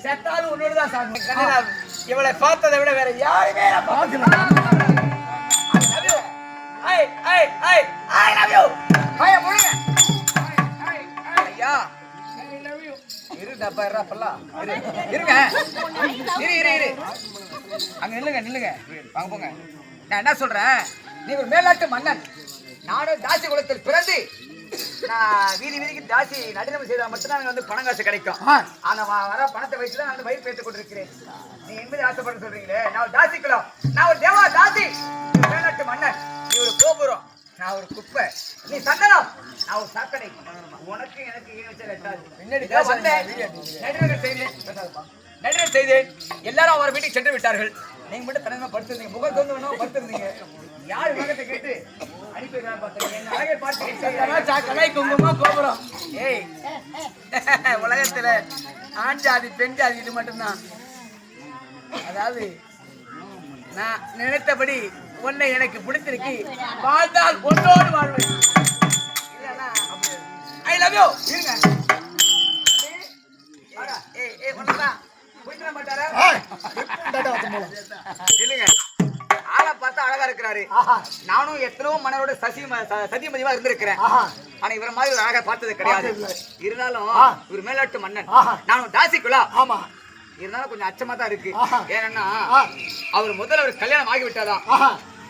செத்தாலும் உன்னோடுதான் சாகும். இவளை பார்த்ததை விட வேற யாருமே அங்க நில்லுங்க நில்லுங்க வாங்க போங்க. நான் என்ன சொல்றேன், நீ ஒரு மேலாட்டு மன்னன், நானும் தாசி குலத்தில் பிறந்து நான் வீதி வீதிக்கு தாசி நடுநிலை செய்தால் மட்டும்தான் எனக்கு வந்து பணம் காசு கிடைக்கும். ஆனா வர பணத்தை வச்சுதான் நான் வயிறு பேத்துக் கொண்டிருக்கிறேன். நீ என்பது ஆசைப்பட சொல்றீங்களே, நான் ஒரு தாசி குலம், நான் ஒரு தேவா தாசி, மேலாட்டு மன்னன், நீ ஒரு கோபுரம், நான் ஒரு குப்பை, நீ சந்தனம், நான் ஒரு சாக்கடை. உனக்கு எனக்கு நடுநிலை செய்தேன். எல்லாரும் அவர் வீட்டுக்கு சென்று விட்டார்கள். நீங்க மட்டும் தனியாக படுத்திருந்தீங்க, முகம் தோந்து படுத்திருந்தீங்க. யார் உலகத்தை கேட்டு அனுப்பிடுறான்னு பார்த்தீங்க. குங்குமம் கோபுரம். ஏய், உலகத்துல ஆண் ஜாதி பெண் ஜாதி இது மட்டும்தான். அதாவது நான் நினைத்தபடி உன்னை எனக்கு பிடித்திருக்கு, வாழ்ந்தால் ஒன்றோடு வாழ்வேன், இல்லைன்னா ஐ லவ் யூ. இருங்க. ஏய் ஒண்ணுதான் போயிட்டு மாட்டாரா? இல்லைங்க, ஆளை பார்த்தா அழகா இருக்கிறாரு. நானும் எத்தனோ மன்னரோட சத்தியமதிவா இருந்திருக்கிறேன். ஆனா இவர மாதிரி ஒரு அழகா பார்த்தது கிடையாது. இருந்தாலும் ஒரு மேலாட்டு மன்னன், நானும் தாசிக்குலா. ஆமா, இருந்தாலும் கொஞ்சம் அச்சமா தான் இருக்கு. ஏன்னா அவர் முதல்ல ஒரு கல்யாணம் ஆகிவிட்டாதான்,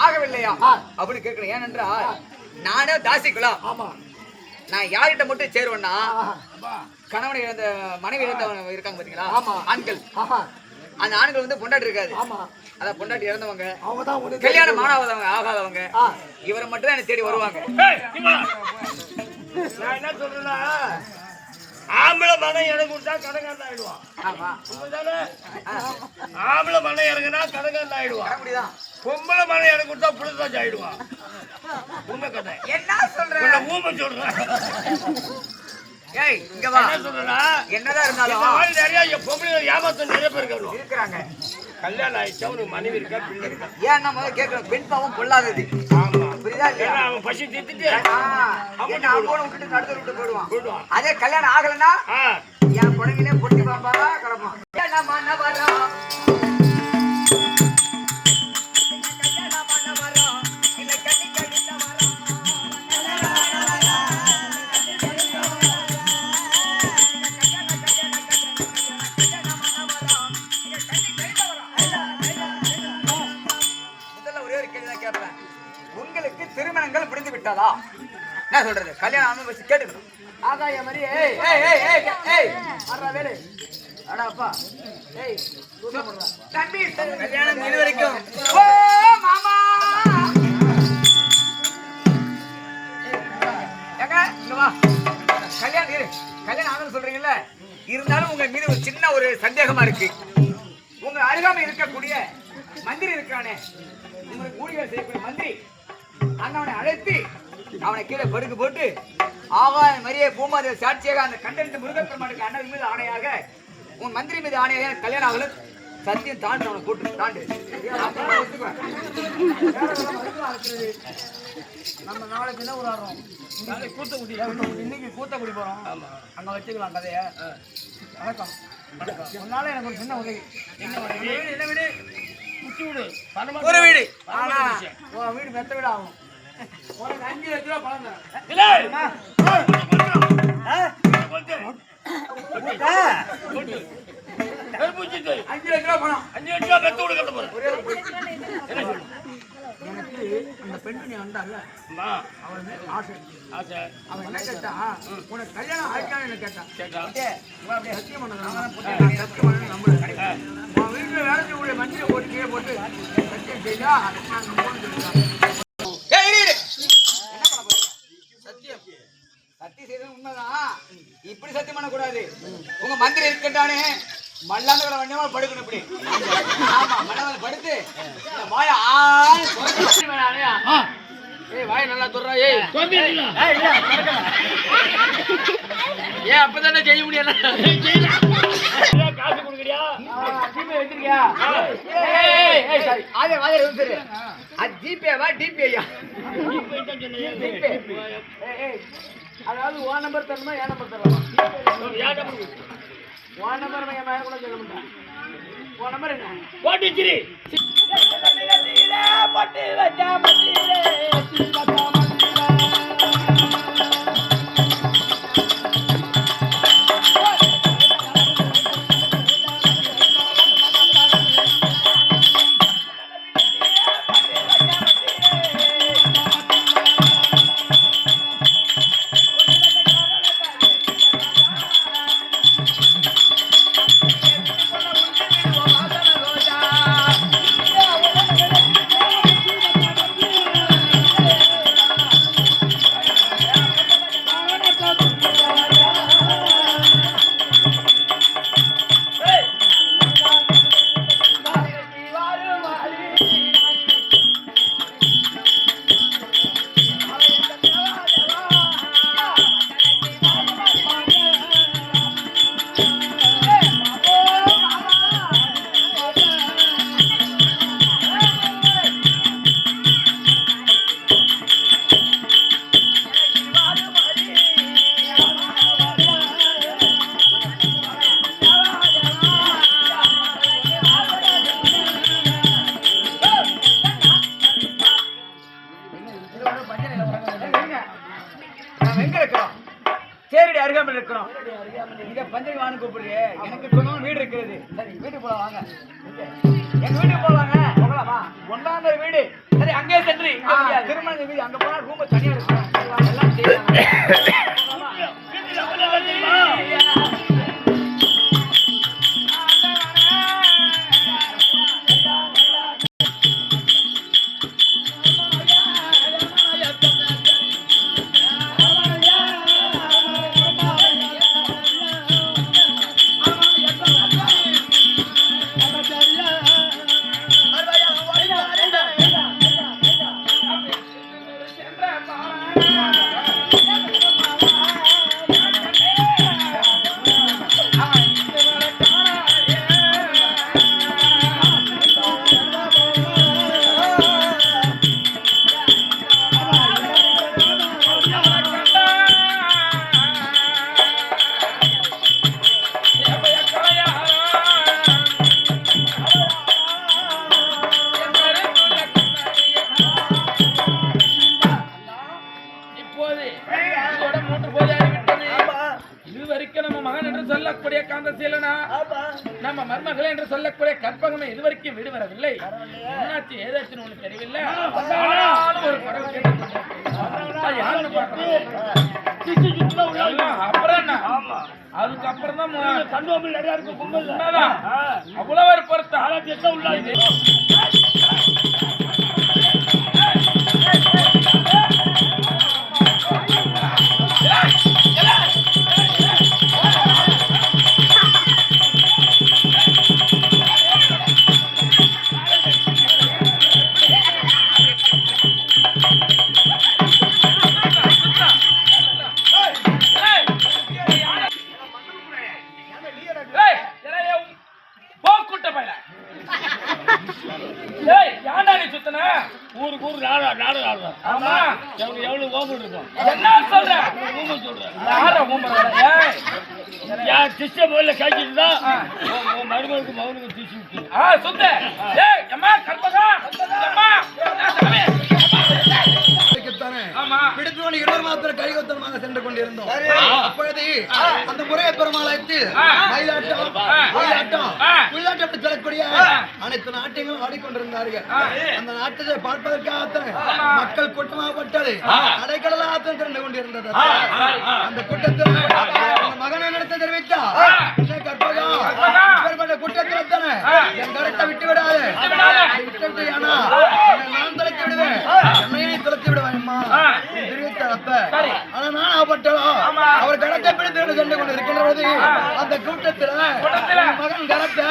ஆகவில்லையா அப்படின்னு கேட்கிறேன். ஏனென்றா நானே தாசிக்குலா. ஆமா, நான் யார்கிட்ட மட்டும் சேருவேன்னா, கணவனை இழந்த மனைவி இழந்தவங்க இருக்காங்க பாத்தீங்களா, ஆண்கள். அந்த ஆண்கள் வந்து பொண்டாட்டி இருக்காது, அதான் பொண்டாட்டி இறந்தவங்க, கல்யாணம் ஆகாதவங்க, இவரை மட்டும் தான் என்ன தேடி வருவாங்க. நான் என்ன சொல்றேன்னா, ஆம்பளை மனம் எனக்கு கொடுத்தா கடங்காரன் ஆயிடுவான். ஆம்பளை மனம் இறங்குனா கடங்காரன் ஆயிடுவான். பொம்பளை மனம் எனக்கு கொடுத்தா புளிதாச்சு ஆயிடுவான். உண்மை கதை. என்ன சொல்ற? ஊமை சொல்றேன். ஏய், இங்க வா. என்ன சொல்றா, என்னதான் இருந்தாலும் நிறைய பொம்பளை ஏமாத்த நிறைய பேர் இருக்கிறாங்க. கல்யாணம் ஆயிடுச்சா, உனக்கு மனைவி இருக்கா, பிள்ளை இருக்கா? ஏன் நம்ம கேட்கிறோம், பெண் பாவம் கொள்ளாதது. ஆமா, புரியுதா இல்லையா? அவன் பசி தீர்த்துட்டு விட்டு நடுத்தர் விட்டு போயிடுவான். அதே கல்யாணம் ஆகலன்னா என் குழந்தைங்களே பொட்டி பாம்பாரா கிடப்பான். உங்களுக்கு திருமணங்கள் முடிந்து விட்டதா? என்ன சொல்றது, கல்யாணம் ஆமா வச்சு கேட்டுக்கணும். ஆகாய மாதிரி ஏய் ஏய் ஏய் ஏய் ஏய் அறா வேலை அடா அப்பா ஏய் தூசப்படுறா தம்பி, கல்யாணம் இது வரைக்கும். ஓ மாமா ஏங்க இங்க வா. கல்யாணம் ஆகணும்னு சொல்றீங்கல்ல, இருந்தாலும் உங்க மீது ஒரு சின்ன ஒரு சந்தேகமா இருக்கு. உங்க அருகாமை இருக்கக்கூடிய மந்திரி இருக்கானே, உங்களுக்கு ஊழியர் செய்யக்கூடிய மந்திரி, அண்ணவனை அழைத்து அவனை கீழே படுக்க போட்டு ஆகாய மரியே பூமாரி சாட்சியாக அந்த கண்டெடுத்து முருகப்பெருமானுக்கு அண்ணன் மீது ஆணையாக, உன் மந்திரி மீது ஆணையாக கல்யாணம் ஆகல சத்தியம் தாண்டு, அவனை கூட்டு தாண்டு. நம்ம நாளைக்கு என்ன விளாடுறோம், இன்னைக்கு கூத்தக்குடி போறோம், அங்க வச்சுக்கலாம் கதைய. வணக்கம். உன்னால எனக்கு ஒரு சின்ன உதவி. என்ன வீடு? என்ன வீடு? ஒரு வீடு. ஆனா வீடு மெத்த வீடு ஆகும். உனக்கு 5 லட்ச ரூபா பணம் தரேன். 5 லட்ச ரூபா பணம். 5 லட்ச ரூபா பெத்து கொடுக்க போறேன். எனக்கு அந்த பெண்ணு வந்தால அவன் ஆசை ஆசை. அவன் என்ன கேட்டான், உனக்கு கல்யாணம் ஆயிட்டான்னு கேட்டான். அப்படியே சத்தியம் பண்ண நம்புறேன். உன் வீட்டுல வேலை செய்யக்கூடிய மஞ்சள் போட்டு கீழே போட்டு சத்தியம் செய்தா சத்தியம் செய்தது உண்மைதான். இப்படி சத்தியம் பண்ணக்கூடாது. உங்க மந்திரி இருக்கட்டானே மல்லாந்த கூட வண்டியமா படுக்கணும். இப்படி ஆமா, மல்லாந்த படுத்து வாய வாய நல்லா துறா. ஏன் அப்பதானே செய்ய முடியல. காசு கொடுக்குறியா? வச்சிருக்கியா? அது ஜிபேவா டிபிஐயா? அதாவது ஓ நம்பர் தரணுமா, ஏ நம்பர் தரணுமா? உன் நம்பர் என் மேல கூட சொல்ல மாட்டான். உன் நம்பர் என்ன? போட்டு வச்சிரு. பட்டு வச்சா மத்தியிலே அருகாமல் இருக்கிறோம். இங்க பஞ்சமி வான்னு கூப்பிடுறியே, எனக்கு சொந்தம் வீடு இருக்கிறது. சரி வீட்டுக்கு போலாம் வாங்க. எங்க வீட்டுக்கு போலாங்க. போகலாமா? ஒன்னாந்தர வீடு. சரி அங்கே சென்று திருமண வீடு அங்க போனா ரூம் தனியா இருக்கு. எல்லாம் செய்யலாம். நம்ம மருமகள் என்று சொல்லக்கூடிய கற்பகமே இதுவரைக்கும் வீடு வரவில்லை. என்னாச்சு ஏதாச்சும் ஒண்ணு தெரியவில்லை. ஒரு படம் அப்புறம் என்ன, அதுக்கப்புறம் தான் கண்டோமில் நிறைய இருக்கு. கும்பல் அவ்வளவு ஒரு பொறுத்த உள்ள கைகொத்தனமாக சென்று கொண்டிருந்தோம். அப்பொழுது அந்த முறைய பெருமாளத்தில் மயிலாட்டம் சொல்லக்கூடிய அனைத்து நாட்டையும் ஆடிக்கொண்டிருந்தார்கள். அந்த நாட்டத்தை பார்ப்பதற்காக மக்கள் கூட்டமாகப்பட்டது அடைக்கடலாக திரண்டு கொண்டிருந்தது. அந்த கூட்டத்தில் மகனை நடத்த தெரிவித்தார். கூட்டத்தில் என் கருத்தை விட்டு விடாது, விட்டு நான் தொலைத்து விடுவேன், என்னையை தொலைத்து விடுவேன்மா தெரிவித்தார். ஆனா நான் ஆப்பட்டோ அவர் கடத்தை பிடித்து சென்று கொண்டு இருக்கின்ற பொழுது அந்த கூட்டத்தில் மகன் கரத்தை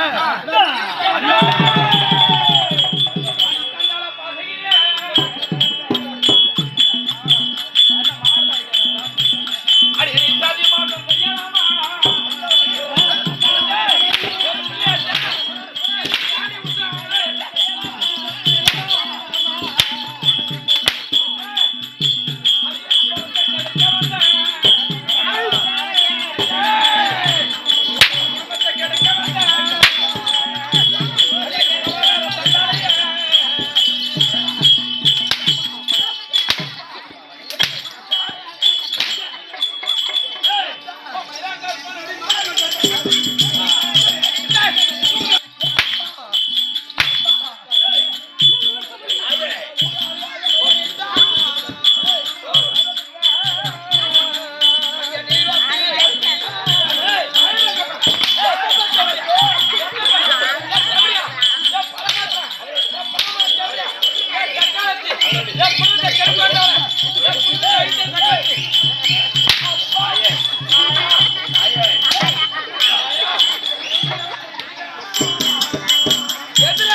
எதுல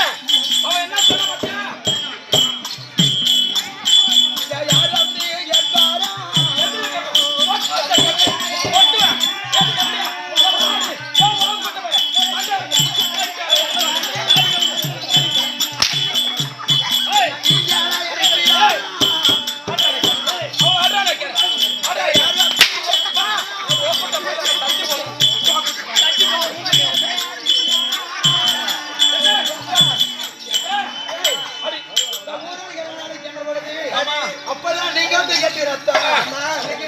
அவன் என்ன சொல்ல மாட்டான் யார் வந்து கேட்பாரா அப்பதான் நீங்க வந்து கேட்கிறதா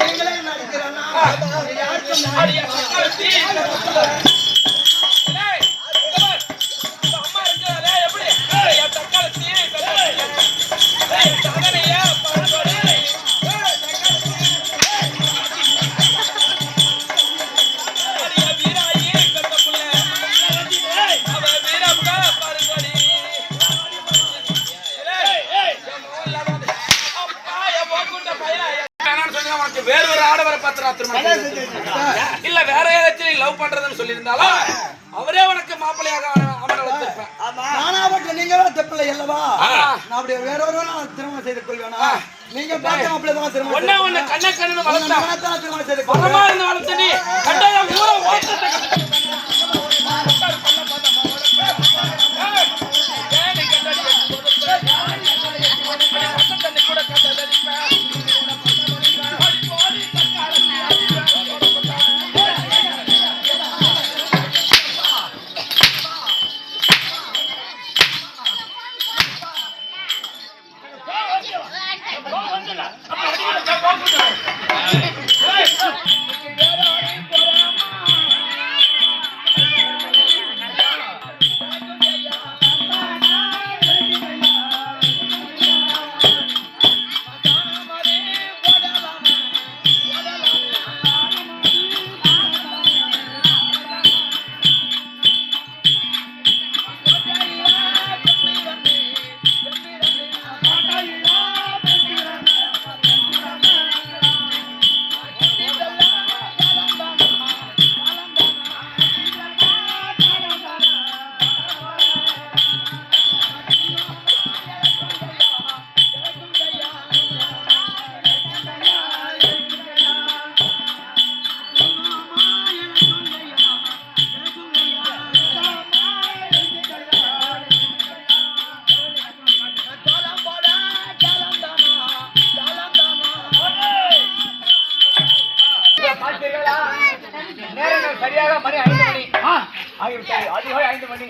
நீங்களே நடிக்கிறா வேற ஒரு ஆடவரை பாத்திரம் இல்ல வேற ஏதாச்சும் லவ் பண்றதுன்னு சொல்லியிருந்தாலும் அவரே உனக்கு மாப்பிள்ளையாக அமர வச்சிருப்பேன். நானாவட்ட நீங்களும் தப்பில்லை அல்லவா? நான் அப்படி வேற ஒரு திருமணம் செய்து கொள்வேனா? நீங்க பார்த்த மாப்பிள்ளை தான் திருமணம் ஒண்ணே ஒண்ணு கண்ண கண்ணு வளர்த்தா திருமணம் செய்து பரமா இருந்து வளர்த்து நீ கட்டாய ஊரை ஓட்டத்தை சரியாக மணி 5 மணி ஆகிவிட்டது. அதிகாலை 5 மணி.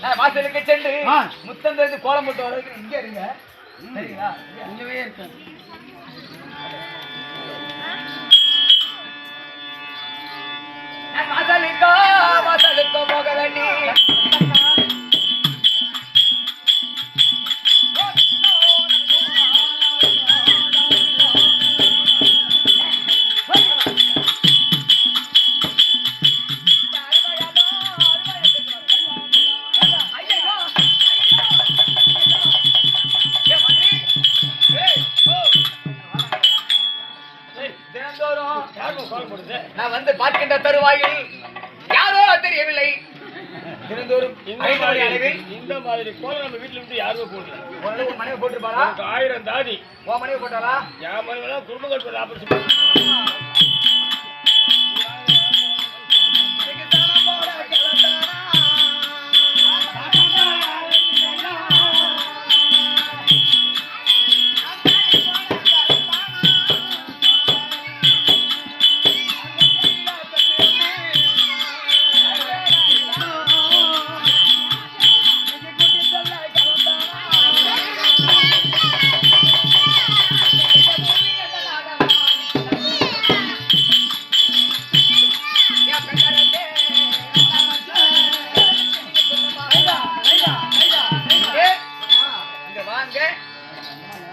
நான் வாசலுக்கு சென்று முத்தந்திருந்து கோலம் போட்டு வரதுக்கு இங்க இருங்க. சரிங்களா? இங்கவே இருக்கேன். நான் வாசலுக்கு போக வேண்டி நான் வந்து பார்க்கின்ற தருவாயில் யாரோ தெரியவில்லை. தினந்தோறும் இந்த மாதிரி கோலம் நம்ம வீட்டுல இருந்து யாருமே போடல. ஒரு மனைவி போட்டுருப்பாரா? 1000 தாதி உன் மனைவி போட்டாரா? என் மனைவி குடும்பங்கள் போட்டு ஆபரேஷன்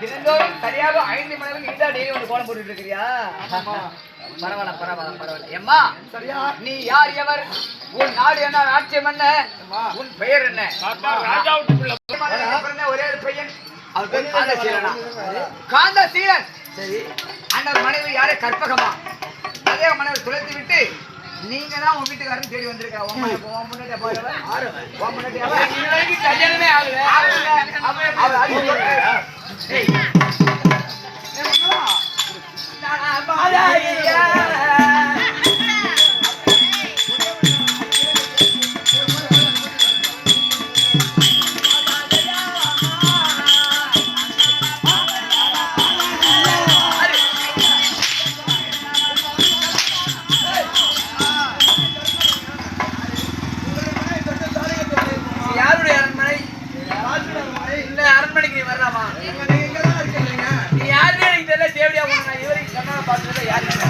தினந்தோறும் சரியாக 5 மணி நேரம் இந்த டெய்லி வந்து கோலம் போட்டுட்டு இருக்கிறியா? பரவாயில்ல பரவாயில்ல பரவாயில்ல. எம்மா சரியா? நீ யார் எவர்? உன் நாடு என்ன? ராஜ்யம் என்ன? உன் பெயர் என்ன? ராஜா வீட்டுக்குள்ள ஒரே ஒரு பையன், அவர் பேர் காந்தசீலனா. காந்தசீலன். சரி. அந்த மனைவி யாரே? கற்பகமா. அதே மனைவி துளைத்து விட்டு நீங்க தான் உங்க வீட்டுக்காரன் தேடி வந்திருக்கா. உன் முன்னாடி போறவ உன் முன்னாடி இது வரைக்கும் கல்யாணமே ஆகல. அவ அது சொல்றா. ஏய் யாருடைய அரண்மனை? இந்த அரண்மனைக்கு நீ வரலாமா? நீ யாருன்னு எனக்கு தெரியல. தேவடியா போன நான் இதுவரைக்கும் கண்ணால பார்த்ததுல யாரு இல்லை.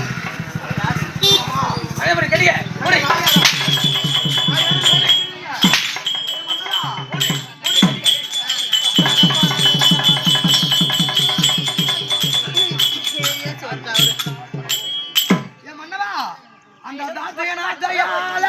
அதே மாதிரி கடிக முடி. ஏன் மன்னவா அந்த தாத்தையனா தயால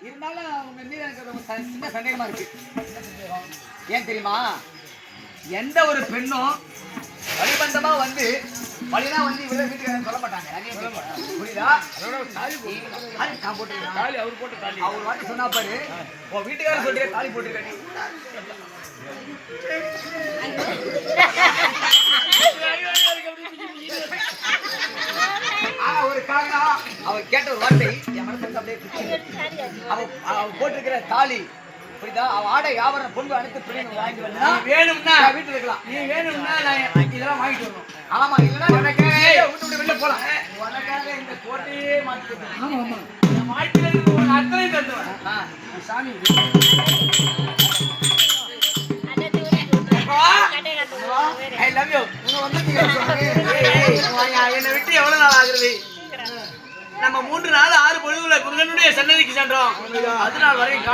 இருந்தாலும் உங்க மீது எனக்கு ரொம்ப சின்ன சந்தேகமா இருக்கு. ஏன் தெரியுமா? எந்த ஒரு பெண்ணும் வழிபந்தமா வந்து வழிதான் வந்து இவர வீட்டுக்கு சொல்ல மாட்டாங்க. புரியுதா? நான் போட்டுருக்கேன். தாலி அவர் போட்டு தாலி. அவர் வாட்டி சொன்னா பாரு, உன் வீட்டுக்காரர் சொல்றியா தாலி போட்டுருக்க. ஆனா ஒரு காரணம், அவர் கேட்ட ஒரு வார்த்தை என் மனசுக்கு அப்படியே அவ போட்டிருக்கிற தாலி, புரியுதா? அவ ஆடை வியாபாரம் பொண்ணு அனைத்து பிள்ளைங்க வாங்கி வந்தா வேணும்னா வீட்டுல இருக்கலாம். நீ வேணும்னா நான் இதெல்லாம் வாங்கிட்டு வரணும். ஆமா, இல்லைன்னா உனக்காக வீட்டு விட்டு வெளில போலாம். உனக்காக இந்த கோட்டையே மாத்திட்டேன். ஆமா ஆமா. என் வாழ்க்கையில இருக்கு ஒரு அத்தனை தந்துவேன். சாமி ஐ லவ் யூ. என்னை விட்டு எவ்வளவு நாள் ஆகுறது? நம்ம 3 நாள் 6 பொழுதுல குருகனுடைய சன்னதிக்கு சென்றோம். 14 வரைக்கும்